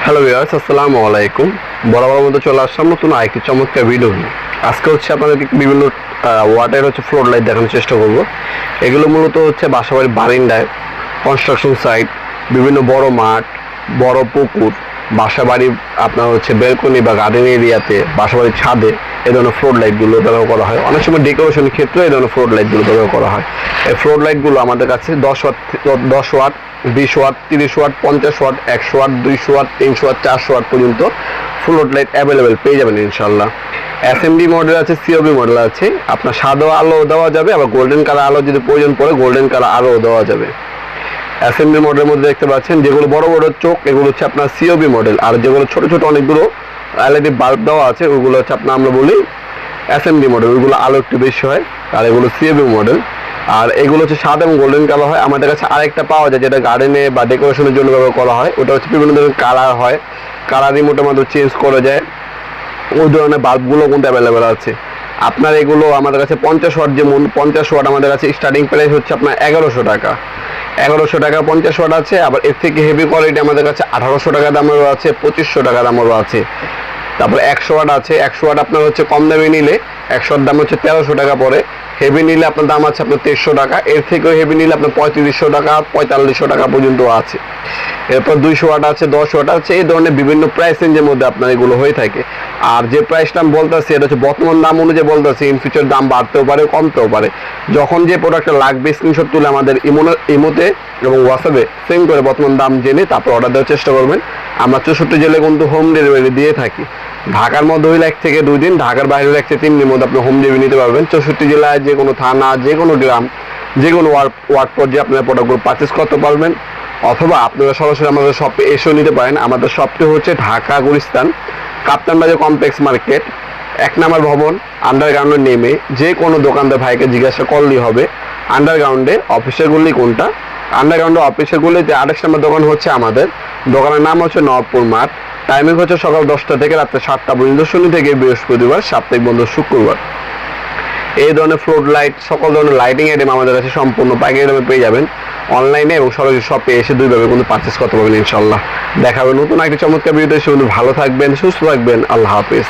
Hello viewers, আসসালামু আলাইকুম। বরাবর মতো চলে আসলাম নতুন আরেকটি চমৎকার ভিডিও নিয়ে। আজকে হচ্ছে আপনাদেরকে বিভিন্ন ওয়াটের ফ্লোর লাইট দেখানোর চেষ্টা করব। এগুলো মূলত হচ্ছে বাসাবাড়ির বারিন্দায়, কনস্ট্রাকশন সাইট, বিভিন্ন বড় মাঠ, বড় পুকুর, বাসাবাড়ি আপনার বেলকনি বা গার্ডেন এরিয়াতে, বাসাবাড়ির ছাদে এই ধরনের ফ্লোর লাইটগুলো ব্যবহার করা হয়। অনেক সময় ডেকোরেশনের ক্ষেত্রে এই ধরনের ফ্লোর লাইটগুলো ব্যবহার করা হয়। এই ফ্লোর লাইটগুলো আমাদের কাছে 10 watt, 20 watt, 30 watt, 50 watt, 100 watt, 200 watt, 300 watt, 400 watt পর্যন্ত ফ্লোর লাইট অ্যাভেলেবেল পেয়ে যাবেন ইনশাল্লাহ। এসএমডি মডেল আছে, সিওবি মডেল আছে। আপনার সাদা আলো দেওয়া যাবে, আবার গোল্ডেন কালার আলো যদি প্রয়োজন পড়ে গোল্ডেন কালার আলো দেওয়া যাবে। অ্যাসেম্বলি মডেলের মধ্যে দেখতে পাচ্ছেন যেগুলো বড় বড় চোখ, এগুলো হচ্ছে আপনার সিওবি মডেল। আর যেগুলো ছোট ছোট অনেকগুলো এলইডি বাল্ব দেওয়া আছে ওগুলো হচ্ছে আপনার আমরা বলি অ্যাসেম্বলি মডেল। ওইগুলো আলো একটু বেশি হয়, আর এগুলো সিওবি মডেল। আর এগুলো হচ্ছে সাদা এবং গোল্ডেন কালার হয়। আমাদের কাছে আরেকটা পাওয়া যায় যেটা গার্ডেনে বা ডেকোরেশনের জন্য ব্যবহার করা হয়। ওটা হচ্ছে বিভিন্ন ধরনের কালার হয়, কালার রিমোটের মাধ্যমে চেঞ্জ করা যায়। ওই ধরনের বাল্বগুলো কিন্তু অ্যাভেলেবেল আছে। আপনার এগুলো আমাদের কাছে 50 ওয়াট, যেমন 50 ওয়াট আমাদের কাছে স্টার্টিং প্রাইস হচ্ছে আপনার 1100 টাকা। 1100 টাকা 50 ওয়াট আছে। আবার এর থেকে হেভি কোয়ালিটি আমাদের কাছে 1800 টাকা দামেরও আছে, 2500 টাকা দামেরও আছে। তারপর 100 ওয়াট আছে। 100 ওয়াট আপনার কম দামে নিলে 100 দাম হচ্ছে 1300 টাকা পড়ে। হেভি নিলে আপনার দাম আছে আপনার 2300 টাকা। এর থেকেও হেভি নিলে আপনার 3500 টাকা, 4500 টাকা পর্যন্ত আছে। এরপর 200 ওয়াট আছে, 10 ওয়াট আছে। এই ধরনের বিভিন্ন প্রাইস রেঞ্জের মধ্যে আপনার এগুলো হয়ে থাকে। আর যে প্রাইসটা আমি বলতেছি এটা হচ্ছে বর্তমান দাম অনুযায়ী বলতেছি। ইন ফিউচার দাম বাড়তেও পারে, কমতেও পারে। যখন যে প্রোডাক্টটা লাগবে স্ক্রিনশট তুলে আমাদের ইমোতে এবং হোয়াটসঅ্যাপে সেন্ড করে বর্তমান দাম জেনে তারপর অর্ডার দেওয়ার চেষ্টা করবেন। আমরা 64 জেলায় কিন্তু হোম ডেলিভারি দিয়ে থাকি। ঢাকার মধ্যে হইলে 1 থেকে 2 দিন, ঢাকার বাইরে হলে 1 থেকে 3 দিনের মধ্যে আপনি হোম ডেলিভারি নিতে পারবেন। 64 জেলায় যে কোনো থানা, যে কোনো গ্রাম, যে কোনো ওয়ার্ড পর্যায়ে আপনারা প্রোডাক্টগুলো পারচেস করতে পারবেন। অথবা আপনারা সরাসরি আমাদের শপে এসেও নিতে পারেন। আমাদের শপটি হচ্ছে ঢাকা গুলিস্তান কাপ্তান বাজার কমপ্লেক্স মার্কেট, 1 নম্বর ভবন, আন্ডারগ্রাউন্ডে নেমে যে কোনো দোকানদার ভাইকে জিজ্ঞাসা করলেই হবে আন্ডারগ্রাউন্ডে অফিসের গুলি কোনটা। আন্ডারগ্রাউন্ডে অফিসের গুলিতে 28 নম্বর দোকান হচ্ছে আমাদের। দোকানের নাম হচ্ছে নবপুর মাঠ। টাইমিং হচ্ছে সকাল 10টা থেকে রাত্রে 7টা পর্যন্ত, শনি থেকে বৃহস্পতিবার, সাপ্তাহিক বন্ধ শুক্রবার। এই ধরনের ফ্লোর লাইট, সকল ধরনের লাইটিং আইটেম আমাদের কাছে সম্পূর্ণ পাইকারি দামে পেয়ে যাবেন। অনলাইনে এবং সরাসরি শপে এসে দুইভাবে কিন্তু পারচেস করতে পারবেন ইনশাল্লাহ। দেখাবেন নতুন একটি চমৎকার ভিডিওতে। সে ভালো থাকবেন, সুস্থ থাকবেন। আল্লাহ হাফিজ।